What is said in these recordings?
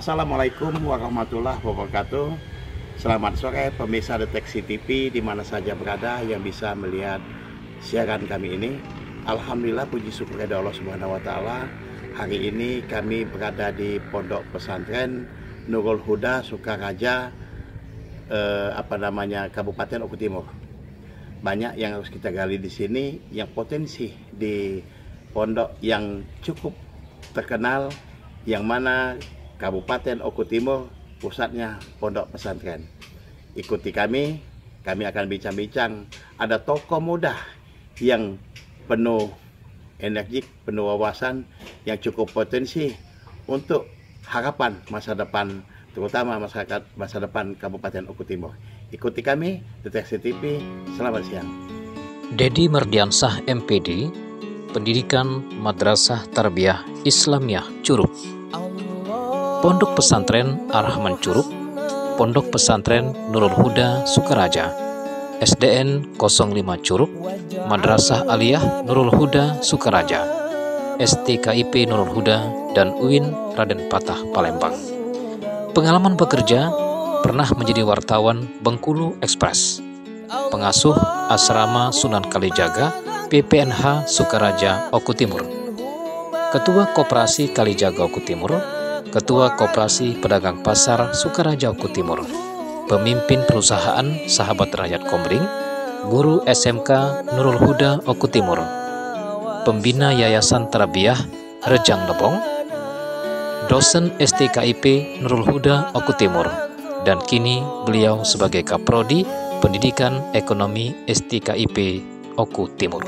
Assalamualaikum warahmatullahi wabarakatuh. Selamat sore pemirsa Deteksi TV di mana saja berada yang bisa melihat siaran kami ini. Alhamdulillah, puji syukur kepada Allah Subhanahu wa taala. Hari ini kami berada di Pondok Pesantren Nurul Huda Sukaraja, Kabupaten Oku Timur. Banyak yang harus kita gali di sini, yang potensi di pondok yang cukup terkenal, yang mana Kabupaten Oku Timur pusatnya pondok pesantren. Ikuti kami akan bincang-bincang. Ada tokoh muda yang penuh energi, penuh wawasan, yang cukup potensi untuk harapan masa depan, terutama masyarakat masa depan Kabupaten Oku Timur. Ikuti kami, Deteksi TV. Selamat siang. Dedi Mardiansah MPD, Pendidikan Madrasah Tarbiyah Islamiyah Curug, Pondok Pesantren Ar-Rahman Curug, Pondok Pesantren Nurul Huda Sukaraja, SDN 05 Curug, Madrasah Aliyah Nurul Huda Sukaraja, STKIP Nurul Huda, dan UIN Raden Patah Palembang. Pengalaman bekerja, pernah menjadi wartawan Bengkulu Express, pengasuh Asrama Sunan Kalijaga PPNH Sukaraja Oku Timur, Ketua Koperasi Kalijaga Oku Timur, Ketua Koperasi Pedagang Pasar Sukaraja Oku Timur, pemimpin perusahaan Sahabat Rakyat Komering, guru SMK Nurul Huda Oku Timur, pembina Yayasan Tarbiyah Rejang Lebong, dosen STKIP Nurul Huda Oku Timur, dan kini beliau sebagai Kaprodi Pendidikan Ekonomi STKIP Oku Timur.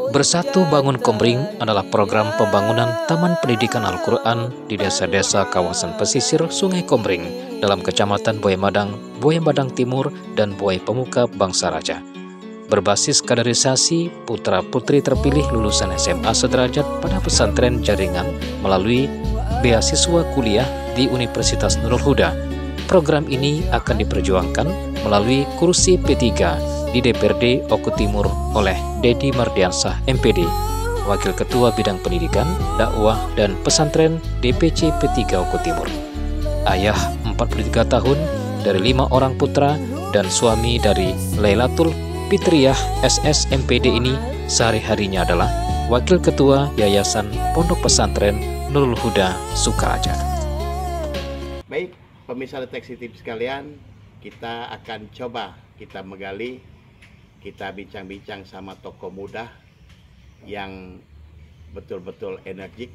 Bersatu Bangun Komering adalah program pembangunan Taman Pendidikan Al-Quran di desa-desa kawasan pesisir Sungai Komering dalam Kecamatan Buaya Madang Timur, dan Buaya Pemuka Bangsa Raja. Berbasis kaderisasi putra-putri terpilih lulusan SMA sederajat pada pesantren jaringan melalui beasiswa kuliah di Universitas Nurul Huda. Program ini akan diperjuangkan melalui kursi P3 di DPRD Oku Timur oleh Dedi Mardiansah MPD, Wakil Ketua Bidang Pendidikan, Dakwah, dan Pesantren DPC P3 Oku Timur. Ayah 43 tahun dari 5 orang putra dan suami dari Lailatul Fitriyah SS MPD ini sehari-harinya adalah Wakil Ketua Yayasan Pondok Pesantren Nurul Huda Sukaraja. Baik, pemirsa Deteksi TV sekalian, kita akan coba kita menggali, kita bincang-bincang sama tokoh muda yang betul-betul energik.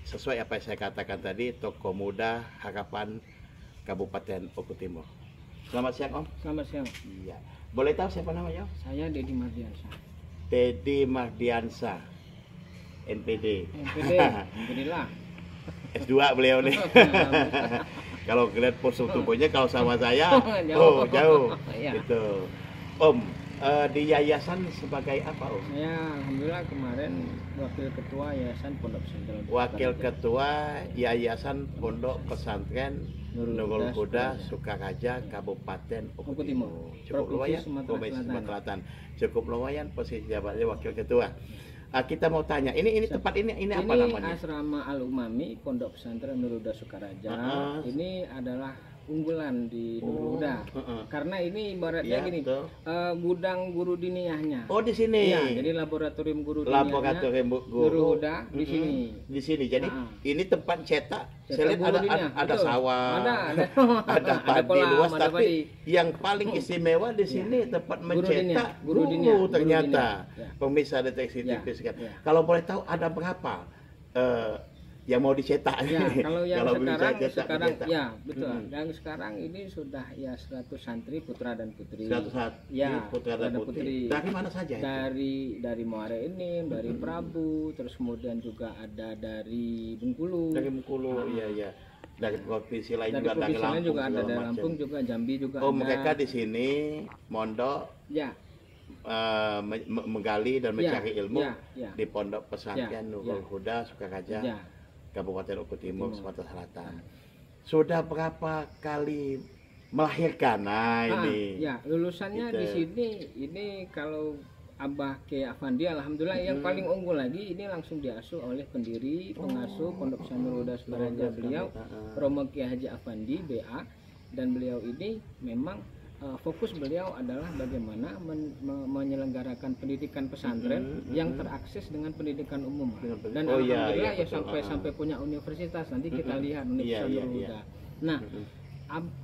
Sesuai apa yang saya katakan tadi, tokoh muda harapan Kabupaten Oku Timur. Selamat siang, Om. Selamat siang. Iya. Boleh tahu siapa namanya? Saya Dedi Mardiansah. Dedi Mardiansah, NPD. NPD lah. S2 beliau nih. Kalau ngeliat postur tubuhnya kalau sama saya, jauh. Ya. Gitu. Om, di yayasan sebagai apa, Om? Saya alhamdulillah kemarin Wakil Ketua Yayasan Pondok Pesantren. Wakil Ketua Yayasan Pondok Pesantren Nurul Huda Sukaraja, Kabupaten Oku Timur. Cukup lumayan, Provinsi Sumatera Selatan. Cukup lumayan posisi jabatannya Wakil Ketua. Kita mau tanya, ini tempat ini apa namanya? Asrama Al-Umami Pondok Pesantren Nurul Huda Sukaraja. Ini adalah unggulan di Nurul Huda. Karena ini ibaratnya gini, gudang guru diniyahnya. Oh, di sini. Iya, jadi laboratorium guru diniyahnya. Laboratorium guru Nurul Huda di sini. Di sini. Jadi ini tempat cetak. Saya lihat ada sawah, ada padi luas, tapi yang paling istimewa di sini tempat mencetak guru ternyata. Pemirsa Deteksi TV sekarang. Kalau boleh tahu ada berapa yang mau dicetak? Ya, kalau yang sekarang ya betul. Yang sekarang ini sudah ya 100 santri putra dan putri. 100 ya, putra dan putri. Dari mana saja? Dari Muara Enim, dari Prabu, terus kemudian juga ada dari Bengkulu. Dari Bengkulu, iya. Dari provinsi lain juga, dari Lampung juga ada, dari Lampung juga, Jambi juga ada. Mereka di sini mondok. Ya. Menggali dan mencari ilmu di Pondok Pesantren Nurul Huda Sukaraja, Kabupaten Oku Timur, Sumatera Selatan. Sudah berapa kali melahirkan? Nah, ini. Ya, lulusannya gitu. Di sini ini kalau Abah Kiai Afandi, alhamdulillah yang paling unggul lagi ini langsung diasuh oleh pendiri pengasuh Pondok Pesantren Nurul Huda Sukaraja, beliau Romo Kiai Haji Afandi BA, dan beliau ini memang fokus beliau adalah bagaimana menyelenggarakan pendidikan pesantren yang terakses dengan pendidikan umum, dan alhamdulillah ya sampai punya universitas, nanti kita lihat Universitas Nurul Huda. Nah,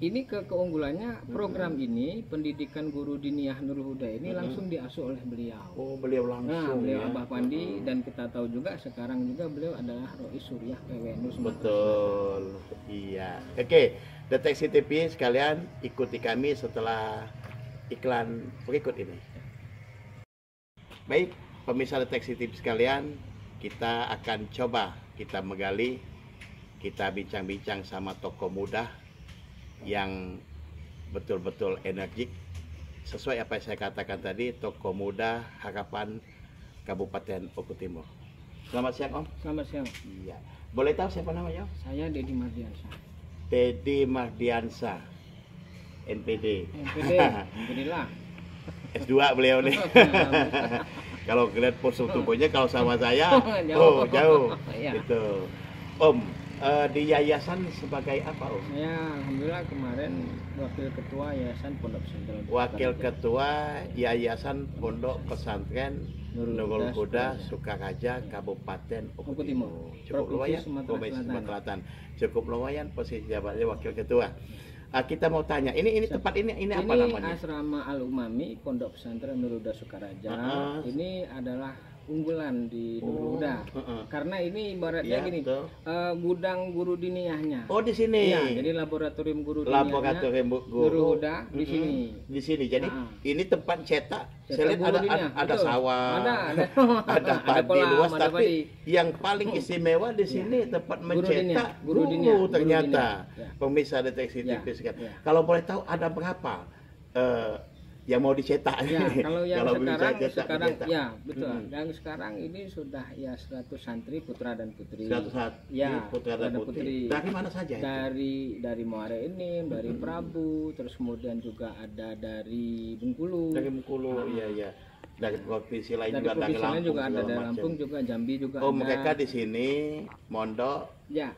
ini keunggulannya program ini pendidikan guru diniyah Nurul Huda ini langsung diasuh oleh beliau. Oh, beliau langsung. Nah, beliau Abah Pandi, dan kita tahu juga sekarang juga beliau adalah Rois Suriah PWNU. Betul. Iya. Oke, Deteksi TV sekalian, ikuti kami setelah iklan berikut ini. Baik, pemirsa Deteksi TV sekalian, kita akan coba kita menggali, kita bincang-bincang sama tokoh muda yang betul-betul energik, sesuai apa yang saya katakan tadi, tokoh muda harapan Kabupaten Oku Timur. Selamat siang, Om. Selamat siang. Iya. Boleh tahu siapa namanya, Om? Saya Dedi Mardiansyah. Dedi Mardiansyah, NPD. NPD lah. S2 beliau nih. Kalau lihat postur tubuhnya kalau sama saya, jauh. Gitu. Om, di yayasan sebagai apa, Om? Saya alhamdulillah kemarin wakil ketua Yayasan Pondok Pesantren. Wakil ketua Yayasan Pondok Pesantren Nurul Huda Sukaraja, Kabupaten Oku Timur. Cukup lumayan, Provinsi Sumatera Selatan. Cukup lumayan posisi jabatannya wakil ketua. Kita mau tanya, ini tempat ini apa namanya? Ini Asrama Al Umami Pondok Pesantren Nurul Huda Sukaraja. Ini adalah unggulan di Nurul Huda. Karena ini ibaratnya gini, gudang guru diniyahnya. Oh, di sini. Ya, jadi laboratorium guru diniyahnya. Laboratorium Nurul Huda di sini. Di sini. Jadi ini tempat cetak. Saya lihat ada sawah, ada padi luas, tapi yang paling istimewa di sini tempat mencetak guru ternyata. Pemirsa Deteksi TV sekalian. Kalau boleh tahu ada berapa yang mau dicetak? Ya, kalau yang sekarang ya betul. Yang sekarang ini sudah ya 100 santri putra dan putri. 100 ya, putra dan putri. Dari mana saja? Dari Muara Enim, dari Prabu, terus kemudian juga ada dari Bengkulu. Dari Bengkulu, iya. Dari provinsi lain juga, dari Lampung juga ada, dari Lampung juga, Jambi juga ada. Mereka di sini mondok. Ya.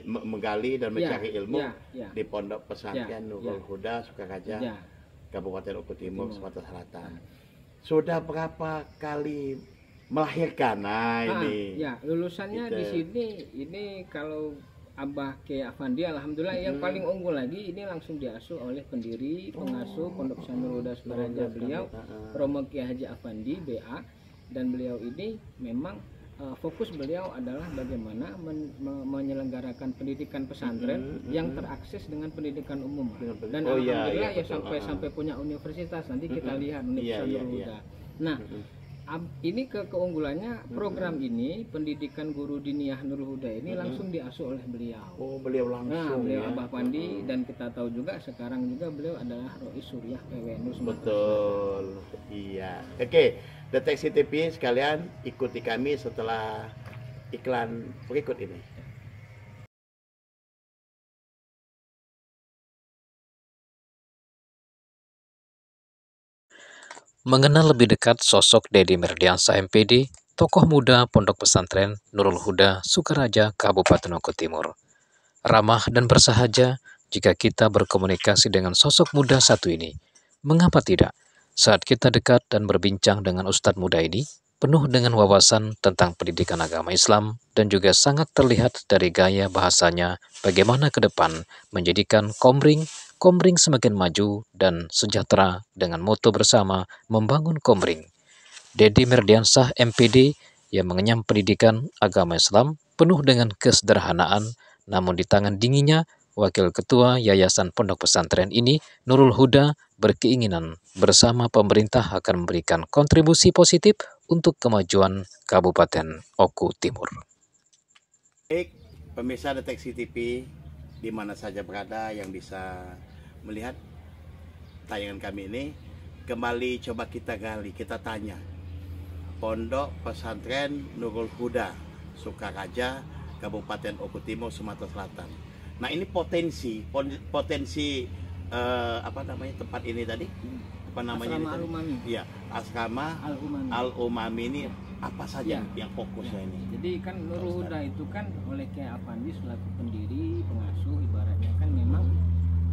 Menggali dan mencari ilmu di Pondok Pesantren Nurul Huda Sukaraja, Kabupaten Oku Timur, Sumatera Selatan. Sudah berapa kali melahirkan? Nah, ini. Ya, lulusannya gitu. Di sini ini kalau Abah Kiai Afandi, alhamdulillah yang paling unggul lagi ini langsung diasuh oleh pendiri pengasuh Pondok Pesantren Nurul Huda Sukaraja, beliau Romo Kiai Haji Afandi BA, dan beliau ini memang fokus beliau adalah bagaimana menyelenggarakan pendidikan pesantren yang terakses dengan pendidikan umum, dan alhamdulillah ya sampai punya universitas, nanti kita lihat Universitas Nurul Huda. Nah, ini keunggulannya program ini pendidikan guru diniyah Nurul Huda ini langsung diasuh oleh beliau. Oh, beliau langsung. Nah, beliau Abah Pandi, dan kita tahu juga sekarang juga beliau adalah Rois Suriah PWNU. Betul. Iya. Oke, Deteksi TV sekalian, ikuti kami setelah iklan berikut ini. Mengenal lebih dekat sosok Dedi Mardiansyah MPD, tokoh muda Pondok Pesantren Nurul Huda Sukaraja, Kabupaten Oku Timur. Ramah dan bersahaja jika kita berkomunikasi dengan sosok muda satu ini. Mengapa tidak? Saat kita dekat dan berbincang dengan Ustadz muda ini, penuh dengan wawasan tentang pendidikan agama Islam dan juga sangat terlihat dari gaya bahasanya bagaimana ke depan menjadikan Komring semakin maju dan sejahtera dengan moto bersama membangun Komring. Dedi Mardiansyah MPD yang mengenyam pendidikan agama Islam penuh dengan kesederhanaan, namun di tangan dinginnya Wakil Ketua Yayasan Pondok Pesantren ini, Nurul Huda, berkeinginan bersama pemerintah akan memberikan kontribusi positif untuk kemajuan Kabupaten Oku Timur. Baik, pemirsa Deteksi TV, di mana saja berada yang bisa melihat tayangan kami ini, kembali coba kita gali, kita tanya. Pondok Pesantren Nurul Huda Sukaraja, Kabupaten Oku Timur, Sumatera Selatan. Nah, ini potensi apa namanya tempat ini tadi? apa namanya? Asrama Al-Umami. Iya, Asrama Al-Umami ini apa saja yang fokusnya ini? Jadi kan Nurul Huda itu kan oleh Kiai Afandi selaku pendiri, pengasuh ibaratnya kan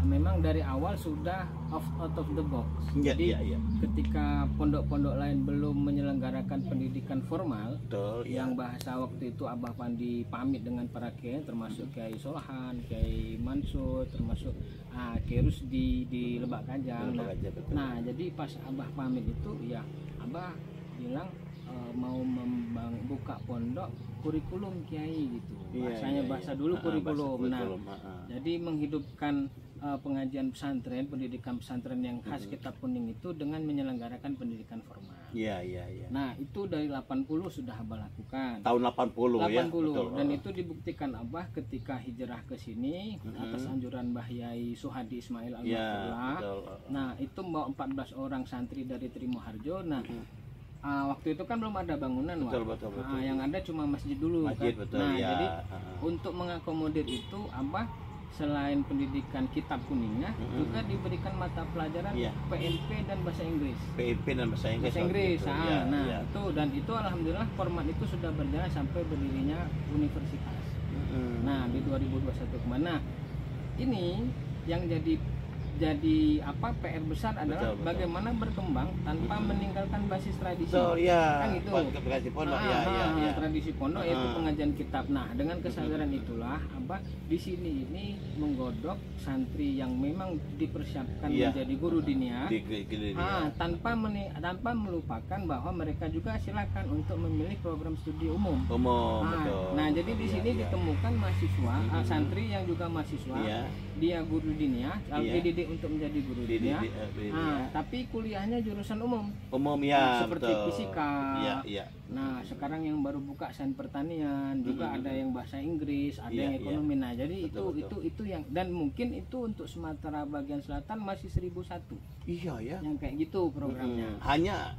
memang dari awal sudah out of the box. Jadi ketika pondok-pondok lain belum menyelenggarakan pendidikan formal, yang bahasa waktu itu Abah Pandi pamit dengan para kiai termasuk Kiai Solahan, Kiai Mansur, termasuk Kiai Rusdi di Lebak Kajang. Nah, jadi pas Abah pamit itu ya Abah bilang mau membuka pondok kurikulum kiai gitu. Bahasa dulu kurikulum. Jadi menghidupkan pengajian pesantren, pendidikan pesantren yang khas Kitab Kuning itu dengan menyelenggarakan pendidikan formal. Nah, itu dari 80 sudah Abah lakukan. Tahun 80 ya. Betul. Dan itu dibuktikan Abah ketika hijrah ke sini atas anjuran Mbah Yai Suhadi Ismail Al-Maftullah. Nah, itu membawa 14 orang santri dari Trimoharjo. Nah, waktu itu kan belum ada bangunan, betul. Yang ada cuma masjid dulu. Jadi untuk mengakomodir itu Abah selain pendidikan Kitab Kuningnya juga diberikan mata pelajaran PNP dan bahasa Inggris. Itu alhamdulillah format itu sudah berjalan sampai berdirinya universitas. Nah, di 2021 kemana? Ini yang jadi PR besar adalah bagaimana berkembang tanpa meninggalkan basis tradisi. Kan itu. Tradisi pondok yaitu pengajian kitab. Nah, dengan kesadaran itulah Abah di sini ini menggodok santri yang memang dipersiapkan menjadi guru diniyah. Tanpa melupakan bahwa mereka juga silakan untuk memilih program studi umum. Nah, jadi di sini ditemukan mahasiswa, santri yang juga mahasiswa, dia guru diniyah, dididik untuk menjadi guru diniyah. Tapi kuliahnya jurusan umum. Seperti fisika. Nah, sekarang yang baru buka sains pertanian, juga ada yang bahasa Inggris, ada yang ekonomi. Nah, jadi itu yang, dan mungkin itu untuk Sumatera bagian selatan masih 1001. Yang kayak gitu programnya. Hanya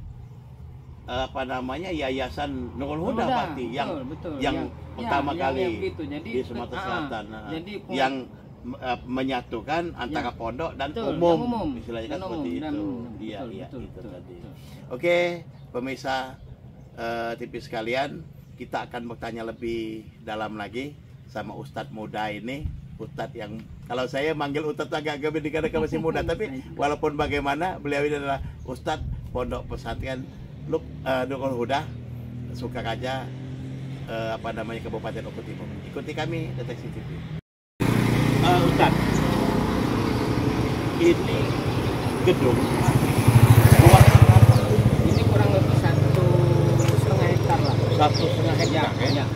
Yayasan Nurul Huda berarti yang pertama kali di Sumatera Selatan. Yang menyatukan antara pondok dan umum. Istilahnya kan seperti itu. Itu tadi. Oke, pemirsa TV sekalian, kita akan bertanya lebih dalam lagi sama Ustadz muda ini. Ustadz yang kalau saya manggil Ustadz agak karena masih muda, tapi walaupun bagaimana beliau ini adalah Ustadz pondok pesantren Nurul Huda Sukaraja, Kabupaten Oku Timur. Ikuti kami Deteksi TV. Ustadz, ini gedung ini kurang lebih 1,5 hektar lah. 1,5 hektar ya?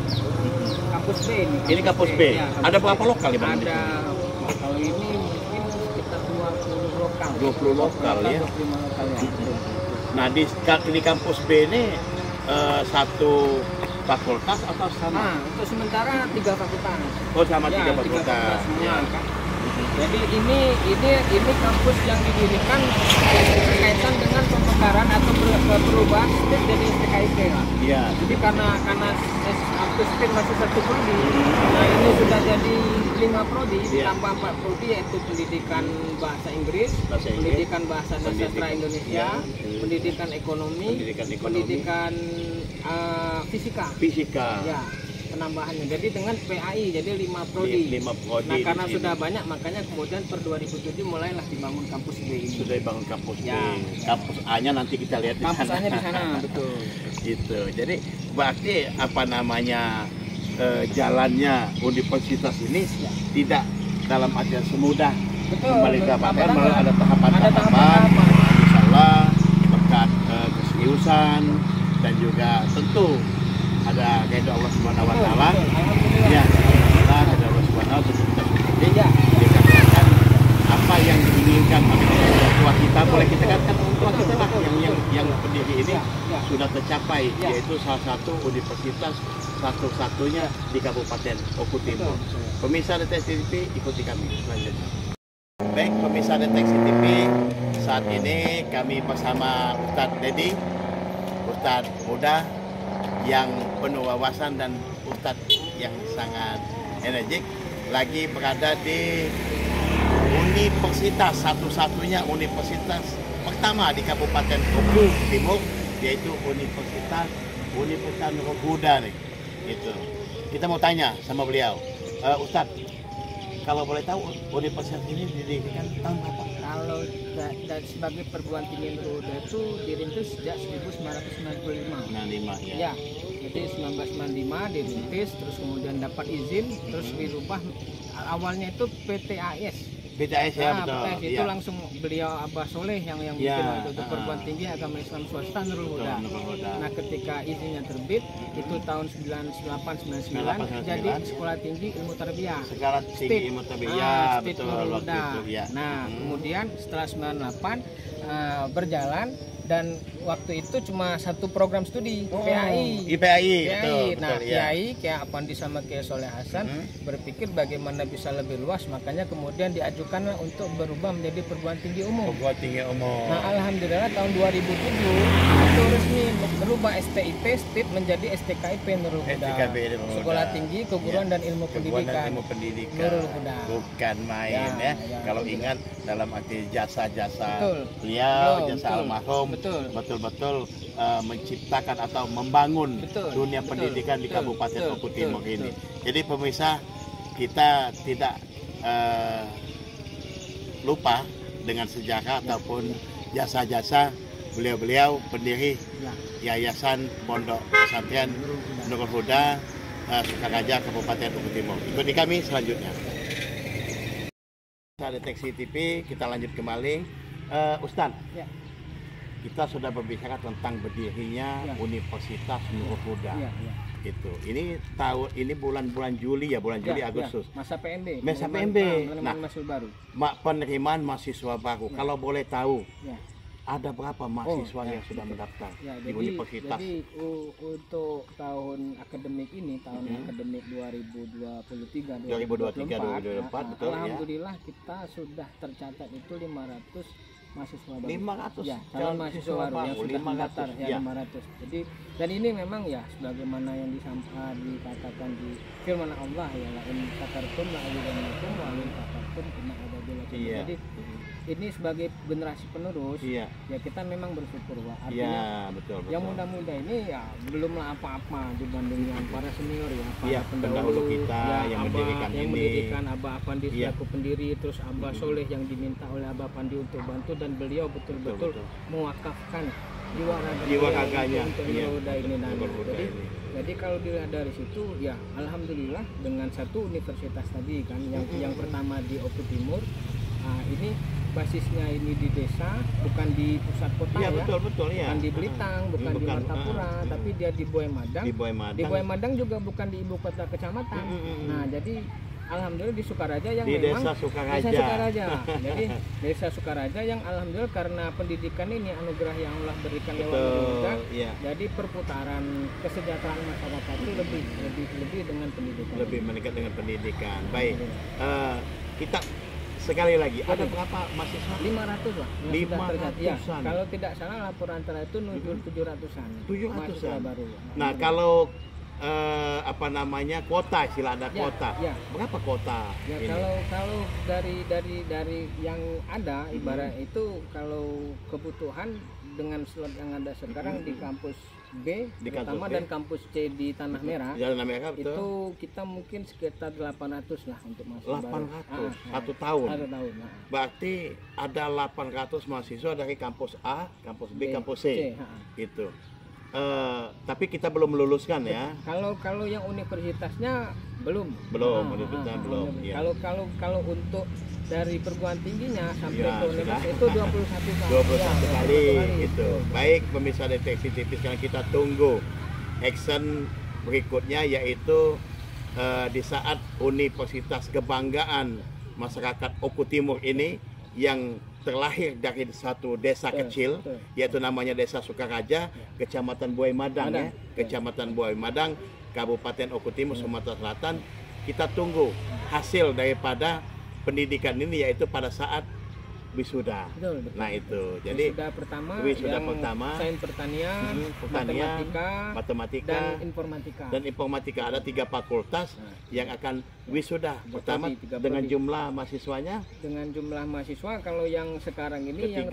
Kampus B ini. Ini kampus B. Ada berapa lokal di mana? Kalau ini mungkin sekitar 20 lokal. 20 lokal ya. 25 lokal ya. Nah, di kampus B ini satu fakultas atau sama? Untuk sementara 3 fakultas. Sama 3 fakultas. Jadi ini kampus yang didirikan berkaitan dengan pemekaran atau perubahan STIP jadi STKIP lah. Jadi karena aktif STIP masih 1 prodi, nah ini sudah jadi 5 prodi ditambah 4 prodi, yaitu pendidikan bahasa Inggris, pendidikan bahasa sastra Indonesia, pendidikan ekonomi, pendidikan fisika. Penambahannya jadi dengan PAI jadi 5 prodi. Nah, karena sudah banyak makanya kemudian per 2007 mulailah dibangun kampus B ini. Sudah dibangun kampus B. Kampus A-nya nanti kita lihat di sana. Kampus A-nya di sana, betul. Gitu. Jadi berarti jalannya universitas ini tidak dalam artian semudah kembali ke Bapak, malah ada tahapan-tahapan. Insyaallah berkat keseriusan dan juga tentu ada kehendak Allah Subhanahu wa taala. Ya, ada Allah Subhanahu wa taala dikatakan apa yang diinginkan oleh orang tua kita, boleh kita katakan orang tua kita lah yang pendiri ini sudah tercapai, yaitu salah satu universitas satu-satunya di Kabupaten Oku Timur. Pemirsa Deteksi TV, ikuti kami selanjutnya. Baik, pemirsa Deteksi TV, saat ini kami bersama Ustadz Dedi, Ustadz muda yang penuh wawasan dan Ustadz yang sangat energik, lagi berada di universitas satu-satunya universitas pertama di Kabupaten Oku Timur, yaitu Universitas Nurul Huda nih. Gitu. Kita mau tanya sama beliau, Ustadz, kalau boleh tahu universitas ini didirikan tahun berapa? Kalau sebagai perguruan tinggi Nurul Huda itu dirintis sejak 1995. 95 ya. Ya, jadi 1995 dirintis, terus kemudian dapat izin, terus dirubah. Awalnya itu PTAS. PTAS ya, betul. PTAS itu langsung beliau Abah Soleh yang bikin waktu itu perguruan tinggi agama Islam swasta Nurul Huda. Nah, ketika izinnya terbit itu tahun 98-99 jadi Sekolah Tinggi Ilmu Tarbiyah. Sekolah Tinggi Ilmu Tarbiyah, betul. Nurul Huda. Nah, kemudian setelah 98 berjalan, dan waktu itu cuma satu program studi, IPAI. Betul, Nah, betul, IPAI kayak Apandi sama Kiai Soleh Hasan berpikir bagaimana bisa lebih luas, makanya kemudian diajukan untuk berubah menjadi perguruan tinggi umum. Perguruan tinggi umum. Nah, alhamdulillah tahun 2007 itu resmi berubah STIP STIP menjadi STKIP Nurul Huda. Sekolah Tinggi Keguruan dan Ilmu Pendidikan. Nurul Huda. Bukan main ya. Kalau ingat dalam arti jasa-jasa beliau, jasa almarhum, betul-betul menciptakan atau membangun dunia pendidikan di Kabupaten Oku Timur ini. Jadi pemirsa, kita tidak lupa dengan sejarah ataupun jasa-jasa beliau-beliau pendiri Yayasan Pondok Pesantren Nurul Huda Sukaraja Kabupaten Oku Timur. Ikuti kami selanjutnya. Deteksi TV, kita lanjut kembali. Ustadz, kita sudah berbicara tentang berdirinya Universitas Nurul Huda. Itu. Ini bulan Juli ya, Juli Agustus. Masa PMB. Nah, baru. Penerimaan mahasiswa baru. Kalau boleh tahu, ada berapa mahasiswa yang sudah mendaftar di universitas? Jadi untuk tahun akademik ini, tahun akademik 2023-2024, betul, alhamdulillah kita sudah tercatat itu 500 mahasiswa baru. 500 ya, calon mahasiswa baru yang sudah mendaftar ya, 500. Jadi, dan ini memang ya sebagaimana yang dikatakan di firman Allah ya, la in syakartum la azidannakum wa in kafartum inna adzabi lasyadid. Jadi ini sebagai generasi penerus ya kita memang bersyukur artinya betul. Yang muda-muda ini ya belumlah apa-apa dibanding yang para senior ya, para pendahulu kita yang mendirikan Abah Apandi selaku pendiri, terus Abah Soleh yang diminta oleh Abah Apandi untuk bantu, dan beliau betul-betul mewakafkan jiwa raganya untuk Nurul Huda ini nanti. Jadi kalau dilihat dari situ ya alhamdulillah dengan satu universitas tadi kan yang pertama di Oku Timur. Nah, ini basisnya ini di desa, bukan di pusat kota betul, bukan di Belitang, bukan di Martapura, tapi dia di Boy Madang. Di Boy Madang juga bukan di ibu kota kecamatan. Nah, jadi alhamdulillah di Sukaraja yang di memang Desa Sukaraja. Jadi Desa Sukaraja yang alhamdulillah karena pendidikan ini anugerah yang Allah berikan lewat Nurul Huda. Jadi perputaran kesejahteraan masyarakat itu lebih dengan pendidikan. Lebih meningkat dengan pendidikan. Baik. Kita sekali lagi, ada berapa mahasiswa? 500 lah. 500-an. Kalau tidak salah laporan terakhir itu 700-an. 700-an baru. Nah, kalau kuota, istilah ada kuota. Berapa kuota? Ya, ini? kalau dari yang ada ibarat itu, kalau kebutuhan dengan slot yang ada sekarang di kampus B terutama dan kampus C di Tanah Merah, betul. Itu kita mungkin sekitar 800 lah untuk mahasiswa 800 satu tahun. Berarti ada 800 mahasiswa dari kampus A, kampus B, kampus C. Itu. Tapi kita belum meluluskan ya. Kalau yang universitasnya belum. Universitasnya belum. Kalau untuk dari perguruan tingginya sampai ke universitas itu 21 kali itu. Baik pemirsa Deteksi TV, sekarang kita tunggu action berikutnya, yaitu di saat Universitas Kebanggaan Masyarakat Oku Timur ini yang terlahir dari satu desa kecil, yaitu namanya Desa Sukaraja, Kecamatan Boy Madang ya, Kecamatan Boy Madang, Kabupaten Oku Timur, Sumatera Selatan. Kita tunggu hasil daripada pendidikan ini, yaitu pada saat wisuda. Betul. Nah itu, jadi wisuda pertama sains pertanian, matematika, dan informatika. Ada 3 fakultas yang akan wisuda. Pertama dengan jumlah mahasiswanya? Dengan jumlah mahasiswa kalau yang sekarang ini yang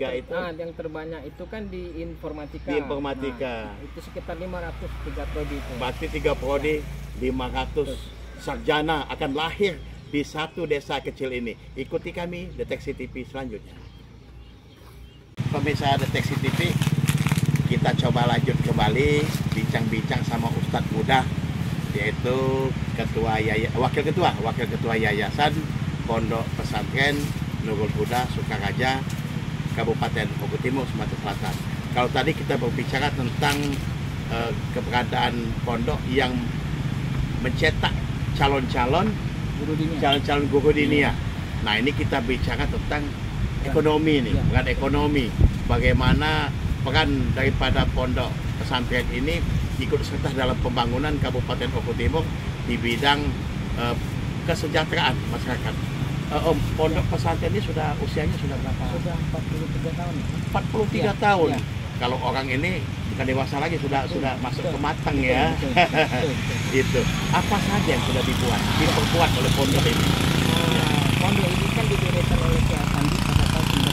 terbanyak itu kan di informatika. Di informatika. Nah, itu sekitar 500 3 prodi itu. Berarti 3 prodi 500 sarjana akan lahir di satu desa kecil ini. Ikuti kami Deteksi TV selanjutnya. Pemirsa Deteksi TV, kita coba lanjut kembali bincang-bincang sama Ustadz Huda, yaitu wakil ketua Yayasan Pondok Pesantren Nurul Huda Sukaraja, Kabupaten Bogor Timur, Sumatera Selatan. Kalau tadi kita berbicara tentang keberadaan pondok yang mencetak calon-calon guru dinia. Nah ini kita bicara tentang ekonomi nih, bukan ekonomi. Bagaimana peran daripada pondok pesantren ini ikut serta dalam pembangunan Kabupaten Bogor Timur di bidang kesejahteraan masyarakat. Pondok pesantren ini usianya sudah berapa? Sudah 43 tahun. 43 tahun. Ya. Kalau orang ini bukan dewasa lagi, sudah masuk ke matang ya. Itu apa saja yang sudah diperkuat oleh pondok ini? Pondok ini kan didirikan oleh Kiai Sandi pada tahun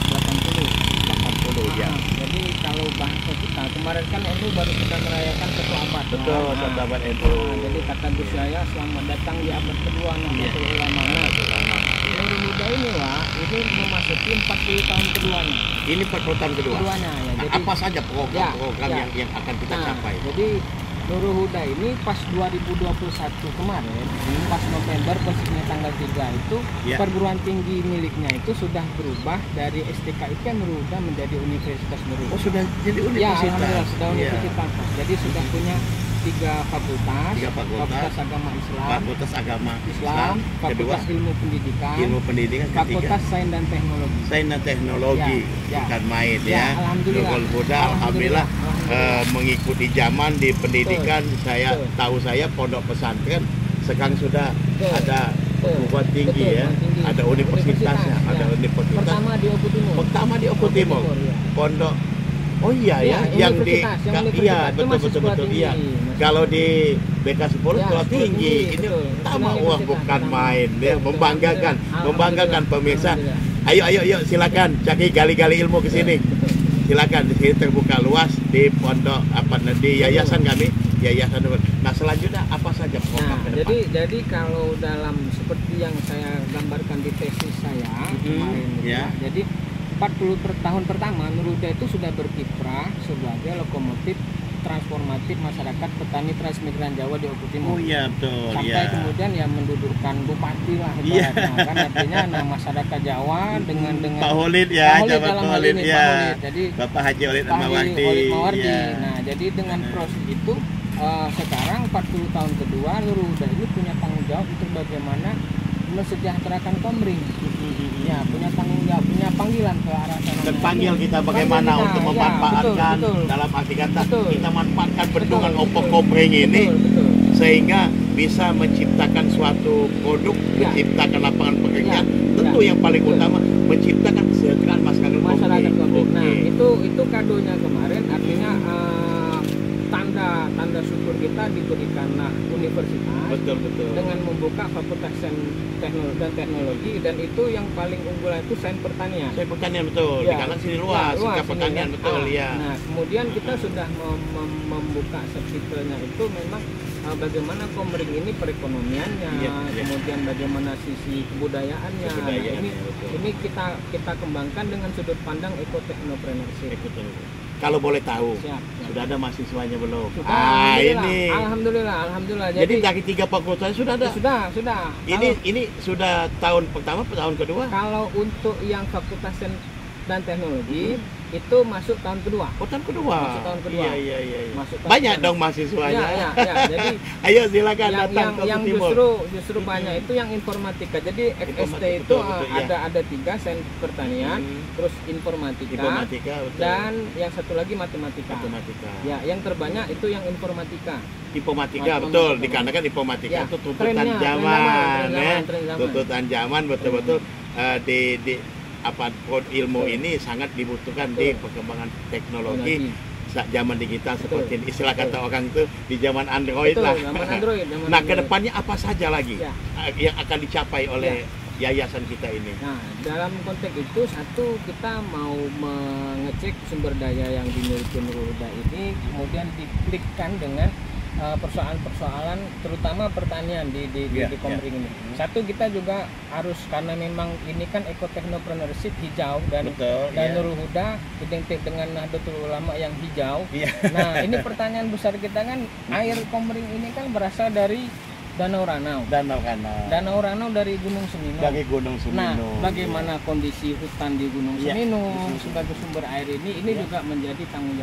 1980 ya. Jadi kalau bahasa kita kemarin kan NU baru sudah merayakan 1 abad. Betul, 1 abad NU. Jadi kata Gus Yahya, selamat datang di abad kedua Nahdlatul Ulama. Nurul Huda ini ini memasuki 40 tahun keduanya. Ini 40 tahun keduanya ya. Jadi apa saja program yang akan kita capai? Jadi Nurul Huda ini pas 2021 kemarin, pas November persisnya tanggal 3 itu perguruan tinggi miliknya itu sudah berubah dari STKIP Nurul Huda menjadi Universitas Nurul Huda. Oh, sudah jadi universitas. Ya, alhamdulillah sudah universitas. Jadi sudah punya 3 fakultas, Fakultas Agama Islam, Fakultas Ilmu Pendidikan, Fakultas Sains dan Teknologi. Bukan main ya. Nurul Huda alhamdulillah mengikuti zaman di pendidikan. Saya pondok pesantren sekarang sudah ada perguruan tinggi ya, ada universitasnya, ada universitas. Pertama di Bogor Timur. Pondok yang di betul iya. Kalau di BK10 sekolah tinggi ini pertama bukan main ya, membanggakan pemirsa. Ayo silakan cari gali-gali ilmu ke sini. Silakan, di sini terbuka luas di pondok di yayasan kami, Yayasan. Nah, selanjutnya apa saja program ke depan? Jadi kalau dalam seperti yang saya gambarkan di tesis saya kemarin jadi 40 tahun pertama Nurul Huda itu sudah berkiprah sebagai lokomotif transformatif masyarakat petani transmigran Jawa di Bogor Timur. Oh iya betul. Sampai kemudian mendudukkan bupati lah ibaratnya kan, artinya masyarakat Jawa dengan Pak Holid ya, Pak Holid ya. Jadi Bapak Haji Holid Mawardi. Nah, jadi dengan proses itu sekarang 40 tahun kedua Nurul Huda ini punya tanggung jawab untuk bagaimana mensejahterakan Komering. Ya, punya tanggung jawab, punya panggilan ke arah sana. Terpanggil kita bagaimana untuk memanfaatkan dalam arti kata kita manfaatkan bendungan Opo Komering ini sehingga bisa menciptakan suatu produk, menciptakan lapangan pekerjaan. Tentu yang paling utama menciptakan kesejahteraan masyarakat Komering. Nah, itu kadonya kemarin, artinya tanda syukur kita diberikanlah universitas dengan membuka Fakultas Sains dan Teknologi, dan itu yang paling unggulan itu Sains Pertanian. Sains Pertanian betul, di kanan sini luas, pertanian betul ya. Nah, kemudian kita sudah membuka subtitlenya itu memang bagaimana Komering ini perekonomiannya, kemudian bagaimana sisi kebudayaannya. Ini kita kembangkan dengan sudut pandang ekoteknopreneurship. Kalau boleh tahu, sudah ada mahasiswanya belum? Alhamdulillah. Jadi dari 3 fakultas sudah ada? Sudah. Ini sudah tahun pertama, tahun kedua? Kalau untuk yang Fakultas Sains dan Teknologi itu masuk tahun kedua. Oh, tahun kedua. Masuk tahun kedua. Iya. Banyak dong mahasiswanya. Ya. Jadi ayo silakan datang ke yang justru banyak itu yang informatika. Jadi FST itu ada 3, Sains Pertanian, terus informatika dan yang satu lagi matematika. Ya, yang terbanyak itu yang informatika. Informatika betul, dikarenakan informatika itu tuntutan zaman ya. Tuntutan zaman betul-betul apa ilmu ini sangat dibutuhkan di perkembangan teknologi zaman digital seperti ini. Istilah kata orang itu di zaman Android lah. Nah, kedepannya apa saja lagi yang akan dicapai oleh yayasan kita ini? Nah, dalam konteks itu satu, kita mau mengecek sumber daya yang dimiliki Nurul Huda ini, kemudian diklikkan dengan persoalan-persoalan terutama pertanian di Komering ini. Satu, kita juga harus, karena memang ini kan ekoteknopreneurship hijau dan Nurul Huda identik dengan Nahdlatul Ulama yang hijau. Nah, ini pertanyaan besar kita kan, air Komering ini kan berasal dari Danau Ranau dari Gunung Seminung. Nah, bagaimana kondisi hutan di Gunung Seminung sebagai sumber air ini juga menjadi tanggung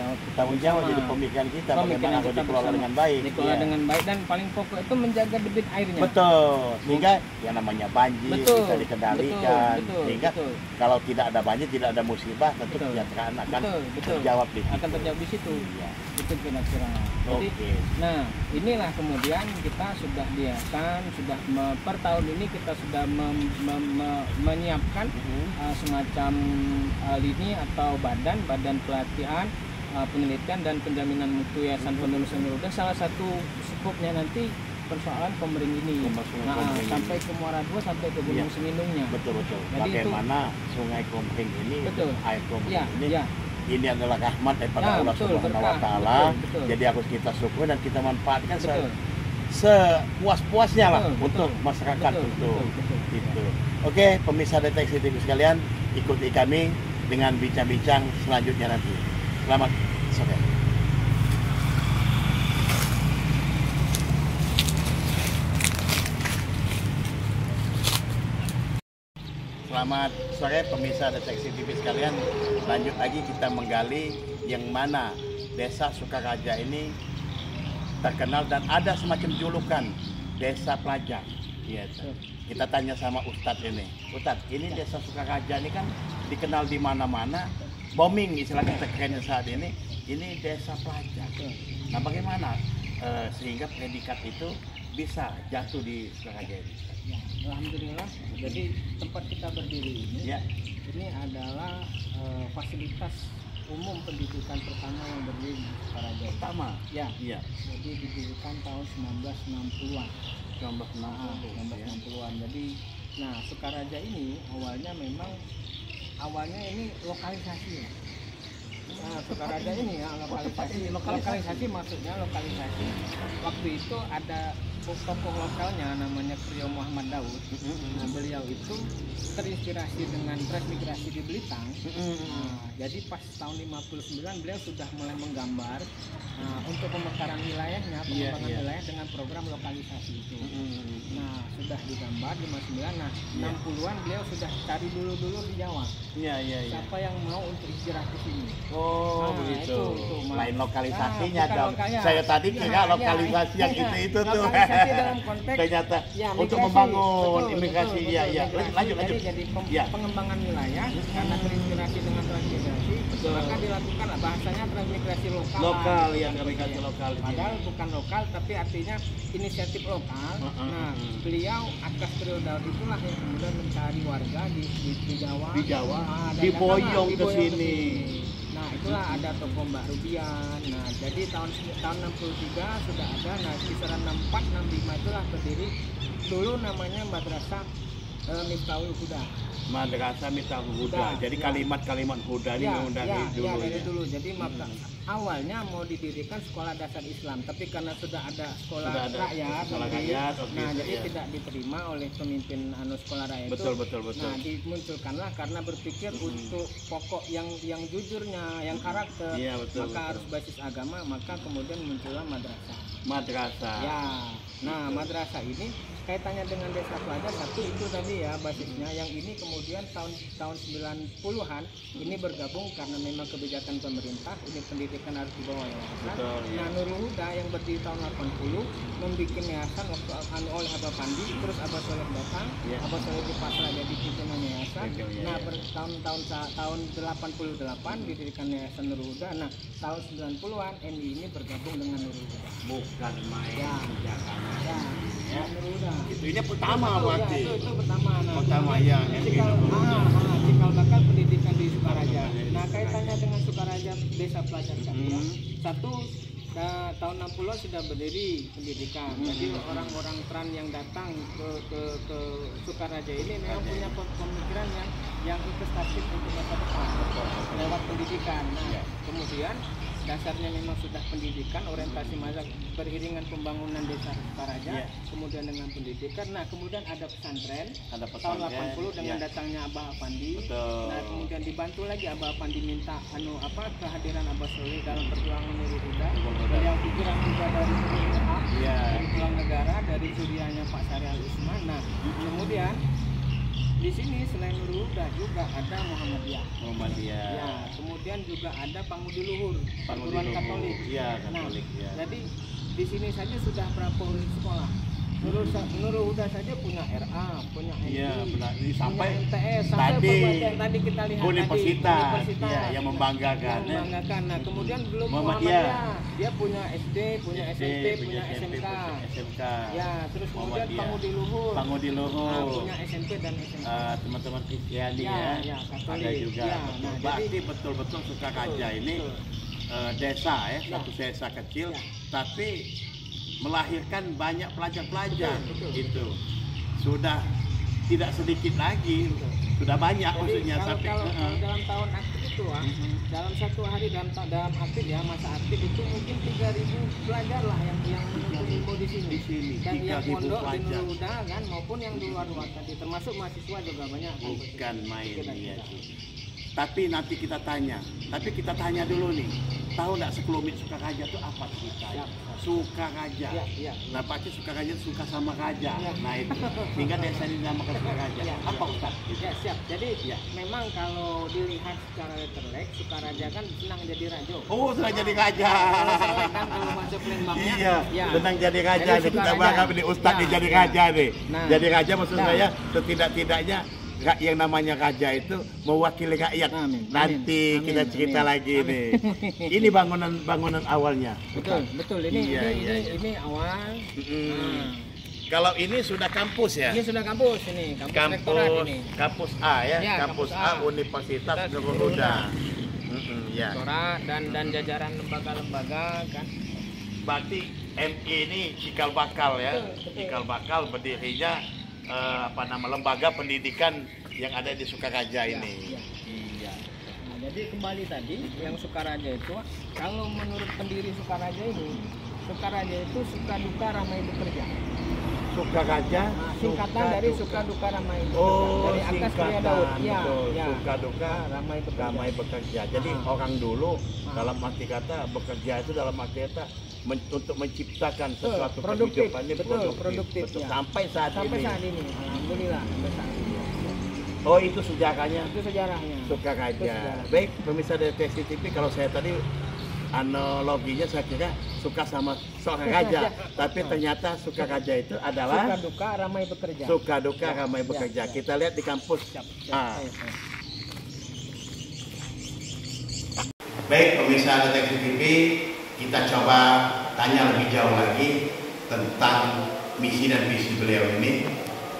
jawab jadi pemikiran kita bagaimana harus dikelola dengan baik. Dengan baik, dan paling pokok itu menjaga debit airnya. Betul. Sehingga yang namanya banjir bisa dikendalikan. Sehingga kalau tidak ada banjir, tidak ada musibah, tentu kesejahteraan akan terjawab di situ. Itu kira-kira. Jadi, nah, inilah kemudian kita sudah per tahun ini kita sudah menyiapkan semacam lini atau badan pelatihan, penelitian dan penjaminan mutu Yayasan Penelusuran Nurul Huda. Salah satu skopnya nanti persoalan Komering ini, sampai ke Muara II, sampai ke Gunung Seminungnya. Betul. Bagaimana Sungai Komering ini, air Komering ini adalah rahmat daripada Allah Subhanahu wa Ta'ala. Jadi harus kita syukur dan kita manfaatkan sepuas-puasnya lah untuk masyarakat itu. Oke, pemirsa Deteksi TV sekalian, ikuti kami dengan bincang-bincang selanjutnya nanti. Selamat sore. Selamat sore pemirsa Deteksi TV sekalian. Lanjut lagi kita menggali yang mana Desa Sukaraja ini terkenal dan ada semacam julukan Desa Pelajar. Kita tanya sama Ustadz ini. Ustadz, ini Desa Sukaraja ini kan dikenal di mana-mana. Booming istilah kita kerennya saat ini Desa Pelajar. Nah, bagaimana sehingga predikat itu bisa jatuh di Sukaraja ini? Alhamdulillah. Jadi tempat kita berdiri ini adalah fasilitas umum pendidikan pertama yang berdiri di Sukaraja. Jadi didirikan tahun 1960-an. 1960-an. Jadi, nah, Sukaraja ini awalnya ini lokalisasi ya. Nah, Sukaraja ini lokalisasi maksudnya lokalisasi. Waktu itu ada tokoh lokalnya namanya Priyo Muhammad Daud. Nah, beliau itu terinspirasi dengan transmigrasi di Belitung. Jadi pas tahun 59 beliau sudah mulai menggambar untuk pemekaran wilayahnya, pengembangan wilayah dengan program lokalisasi itu. Nah, sudah digambar 59. Nah, 60-an beliau sudah cari dulu di Jawa. Siapa yang mau untuk hijrah ke sini? Begitu. Lain lokalisasinya dong. Saya tadi kira lokalisasi yang itu tuh. Dalam konteks ternyata untuk membangun imigrasi. Lanjut. Jadi pengembangan wilayah karena terinspirasi dengan transmigrasi, maka dilakukan bahasanya transmigrasi lokal. Transmigrasi lokal. Padahal bukan lokal, tapi artinya inisiatif lokal. Nah, beliau atas periode itulah yang kemudian mencari warga di Jawa. Diboyong ke sini. Nah, itulah ada toko Mbak Rubian. Nah, jadi tahun 63 sudah ada. Nah, kisaran 64, 65 itulah berdiri dulu namanya Madrasah Miftahul Huda. Madrasah Miftahul Huda. Jadi kalimat-kalimat Huda ini dari dulu. Jadi awalnya mau didirikan sekolah dasar Islam, tapi karena sudah ada sekolah rakyat, nah jadi tidak diterima oleh pemimpin sekolah rakyat itu. Betul. Nah, dimunculkanlah karena berpikir untuk pokok yang jujurnya, yang karakter, maka harus basis agama, maka kemudian muncullah madrasah. Nah, madrasah ini kaitannya dengan Desa Pelajar, satu itu tadi ya basisnya. Yang ini kemudian tahun 90-an ini bergabung karena memang kebijakan pemerintah ini pendidikan harus dibawa yayasan. Nah, Nurul Huda yang berdiri tahun 80 membuat yayasan waktu oleh Abah Pandi, terus Abah Soleh datang, Abah Soleh di pasrah jadi pimpinan yayasan. Nah, tahun 88 didirikan yayasan Nurul Huda. Nah, tahun 90-an NI ini bergabung dengan Nurul Huda. Bukan main. Ya, Nurul-Huda. Ini pertama berarti. Itu pertama. Nah, pertama ya. Cikal bakal pendidikan di Sukaraja. Nah, kaitannya dengan Sukaraja Desa Pelajar Satya. Satu, tahun 60 sudah berdiri pendidikan. Jadi orang-orang Tran yang datang ke Sukaraja ini memang punya pemikiran yang investatif untuk masa depan lewat pendidikan. Nah, kemudian dasarnya memang sudah pendidikan, orientasi masa beriringan pembangunan desa Sukaraja, kemudian dengan pendidikan. Nah, kemudian ada pesantren, tahun 80 dengan datangnya Abah Apandi. Nah, kemudian dibantu lagi Abah Apandi minta kehadiran Abah Soleh dalam perjuangan Nurul-Huda. Beliau pikiran juga dari dari pulang negara, dari surianya Pak Syariah Usman. Nah, kemudian di sini selain Nurul-Huda juga ada Muhammadiyah. Ya, kemudian juga ada Pangudi Luhur, perguruan Katolik. Iya, Katolik. Nah, jadi di sini saja sudah berapa unit sekolah. Nurul-Huda saja punya RA, punya MD, sampai MTS, sampai yang tadi kita lihat universitas. Tadi, Ya, yang membanggakan. Nah, kemudian belum Muhammadiyah, dia punya SD, punya SMP, punya SMK. Ya, terus kemudian Pangudi Luhur. Punya SMP dan SMK. Teman-teman Kristiani ya, ada juga. Berarti betul-betul Sukaraja ini desa ya, satu desa kecil, tapi melahirkan banyak pelajar-pelajar. Itu sudah tidak sedikit lagi, sudah banyak. Jadi, maksudnya kalau dalam tahun aktif itu dalam satu hari dalam aktif ya, masa aktif itu mungkin 3.000 pelajar lah yang menuntut ilmu di sini. Dan yang pondok di Nurul-Huda kan maupun yang di luar tadi, termasuk mahasiswa juga banyak. Bukan main ya. Tapi nanti kita tanya dulu nih, tahu nggak sekelumit Sukaraja itu apa ceritanya? Sukaraja. Nah, pasti Sukaraja suka sama raja. Nah itu, sehingga desa ini dinamakan Sukaraja. Apa Ustaz? Ya, siap. Jadi memang kalau dilihat secara letterlek, Sukaraja kan senang jadi raja. Oh, senang jadi raja. Kan kalau masuk Lembangnya. Iya, senang jadi raja. Kita bangga nih Ustaz nih jadi raja nih. Jadi raja maksud saya setidak-tidaknya yang namanya raja itu mewakili rakyat. Nanti kita cerita lagi nih. Ini bangunan awalnya. Betul. Ini awal. Kalau ini sudah kampus ya? Ini sudah kampus ini, kampus A ya, kampus A Universitas Nurul-Huda. Rektorat dan jajaran lembaga-lembaga kan. Berarti MI ini cikal bakal ya, cikal bakal berdirinya lembaga pendidikan yang ada di Sukaraja ini. Iya. Nah, jadi kembali tadi yang Sukaraja itu, kalau menurut pendiri Sukaraja ini, Sukaraja itu suka duka ramai bekerja. Sukaraja, singkatan dari suka duka ramai bekerja. Oh, dari atas Pria Daud. Suka duka ramai bekerja. Jadi orang dulu dalam arti kata bekerja itu dalam arti kata untuk menciptakan sesuatu kehidupan ini produktif. Sampai saat ini. Alhamdulillah. Oh, itu sejarahnya. Itu sejarahnya. Sukaraja. Baik, pemirsa dari TCTV, kalau saya tadi analoginya saya kira suka sama Sukaraja, tapi ternyata Sukaraja itu adalah suka duka ramai bekerja. Suka duka ramai bekerja. Kita lihat di kampus. Baik, pemirsa TCTV, kita coba tanya lebih jauh lagi tentang misi dan visi beliau ini,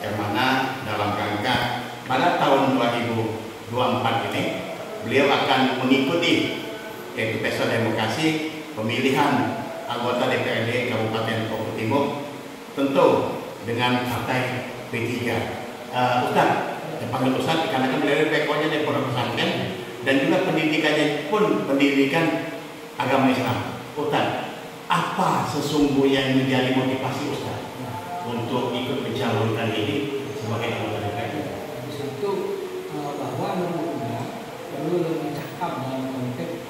yang mana dalam rangka pada tahun 2024 ini beliau akan mengikuti yaitu pesta demokrasi pemilihan anggota DPRD Kabupaten Bogor Timur, tentu dengan partai P3. Ustaz, panggil Ustaz karena kan beliau backgroundnya dari pondok pesantren dan juga pendidikannya pun pendidikan agama Islam. Ustaz, apa sesungguhnya yang menjadi motivasi Ustaz untuk ikut mencalonkan ini sebagai anggota DPRD? Satu, bahwa Nurul-Huda perlu lebih cakap dalam konteks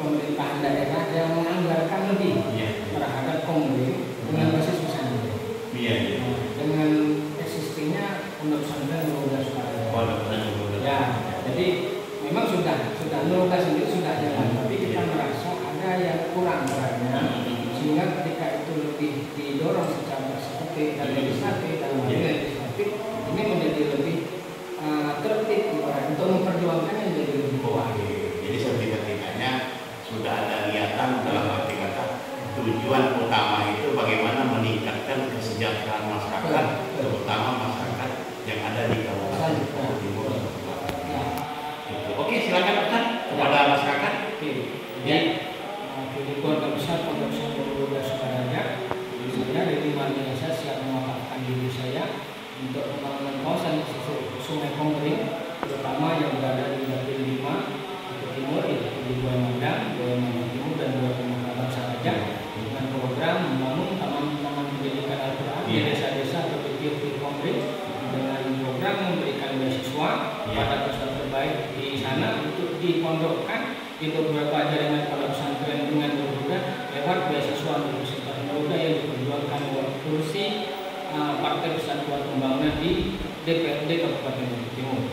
pemerintahan daerah yang menganggarkan lebih terhadap Komering dengan basis pesantren. Dengan existingnya pondok pesantren Nurul-Huda Sukaraja. Ya, jadi memang sudah Nurul-Huda sendiri sudah jalan, tapi kita merasa ada yang kurang perannya, sehingga ketika itu lebih didorong secara seperti dan legislatif ini menjadi lebih tertib untuk memperjuangkan yang jadi lebih kuat. Jadi setidak-tidaknya sudah ada niatan dalam arti kata tujuan utama itu bagaimana kesejahteraan masyarakat, terutama masyarakat yang ada di Kabupaten Timur. Oke, silakan Ustaz kepada masyarakat. Ya, jadi keluarga besar Pondok Pesantren Nurul Sukaraja, saya dari Indonesia siap mewakafkan diri saya untuk pembangunan kawasan pesisir Sungai Komering, terutama yang berada di Dapil 5 Timur, yaitu di Buaya Madang Timur dan Buaya Pemuda Saraja, dengan program membangun taman-taman pendidikan Al-Quran di desa-desa atau di tiap-tiap Komering, dengan program memberikan beasiswa pada peserta terbaik di sana untuk dipondokkan di beberapa jaringan pondok pesantren dengan Nurul lewat beasiswa untuk peserta Nurul yang diperjuangkan oleh kursi Partai Persatuan Pembangunan di DPRD Kabupaten Timur.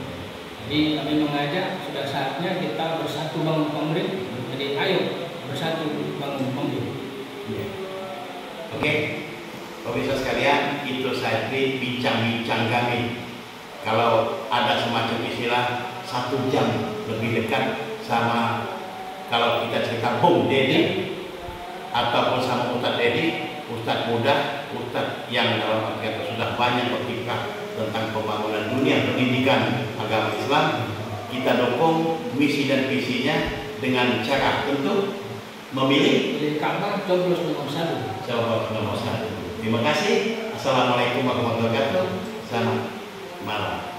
Jadi kami mengajak sudah saatnya kita bersatu bangun Komering. Jadi ayo bersatu bangun Komering. Oke, pemirsa sekalian, itu saya bincang-bincang kami. Kalau ada semacam istilah 1 jam lebih dekat sama kalau kita cerita Bung Dedi ataupun sama Ustadz Dedi, Ustadz muda, Ustadz yang dalam arti kata sudah banyak berpikir tentang pembangunan dunia pendidikan agama Islam. Kita dukung misi dan visinya dengan cara tentu memilih Ka'bah coblos nomor 1. Coblos nomor 1. Terima kasih. Assalamualaikum warahmatullahi wabarakatuh. Selamat malam.